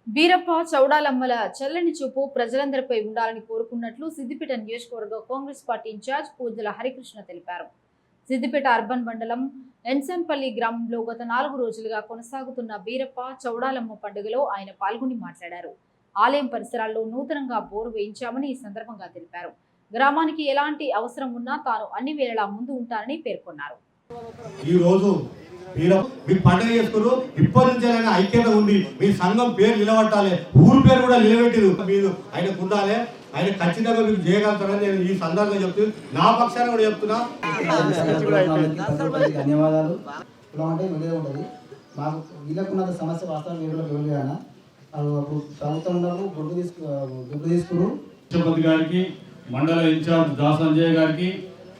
బీరప్ప చౌడాలమ్మల చల్లని చూపు ప్రజలందరిపై ఉండాలని కోరుకున్నట్లు సిద్దిపేట నియోజకవర్గ కాంగ్రెస్ పార్టీ ఇన్ఛార్జ్ పూజల హరికృష్ణ తెలిపారు. సిద్దిపేట అర్బన్ మండలం ఎన్సన్పల్లి గ్రామంలో గత 4 రోజులుగా కొనసాగుతున్న బీరప్ప చౌడాలమ్మ పండుగలో ఆయన పాల్గొని మాట్లాడారు. ఆలయం పరిసరాల్లో నూతనంగా బోరు వేయించామని ఈ సందర్భంగా తెలిపారు. గ్రామానికి ఎలాంటి అవసరం ఉన్నా తాను అన్ని వేళలా ముందు ఉంటానని పేర్కొన్నారు. మీ పండుగ చేసుకున్నారు. ఇప్పటి నుంచి ఐక్యత ఉంది. మీ సంఘం పేరు నిలబట్టాలి, ఊరు పేరు కూడా నిలబెట్టిరు. మీరు ఆయనకు ఉండాలి. ఆయన ఖచ్చితంగా మీకు చేయగలుగుతారని నేను ఈ సందర్భంగా చెప్తున్నాను. నా పక్షాన కూడా చెప్తున్నా. ధన్యవాదాలు. అంటే వెళ్ళే ఉంటుంది మాకు వీళ్ళకున్న సమస్య వాస్తవం వీళ్ళకి వెళ్ళాను. ప్రభుత్వం గుడ్డు తీసుకున్నారు గారికి, మండల ఇన్ఛార్జ్ దాసంజయ్ గారికి,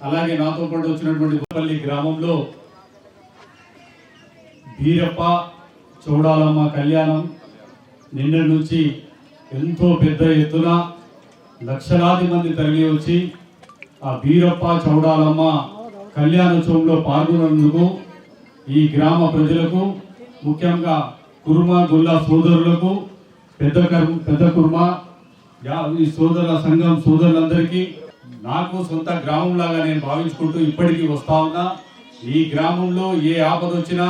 అలాగే నాతో పాటు వచ్చినటువంటి పల్లి గ్రామంలో బీరప్ప చౌడాలమ్మ కళ్యాణం నిన్నటి నుంచి ఎంతో పెద్ద ఎత్తున లక్షలాది మంది తరలి వచ్చి ఆ బీరప్ప చౌడాలమ్మ కళ్యాణోత్సవంలో పాల్గొన్నందుకు ఈ గ్రామ ప్రజలకు, ముఖ్యంగా కుర్మ గుల్లా సోదరులకు, పెద్ద కుర్మ ఈ సోదరుల సంఘం సోదరులందరికీ నాకు సొంత గ్రామంలాగా నేను భావించుకుంటూ ఇప్పటికీ వస్తా ఉన్నా. ఈ గ్రామంలో ఏ ఆపద వచ్చినా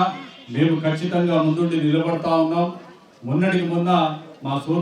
మేము ఖచ్చితంగా ముందుండి నిలబడతా ఉన్నాం. మొన్నటికి మొన్న మా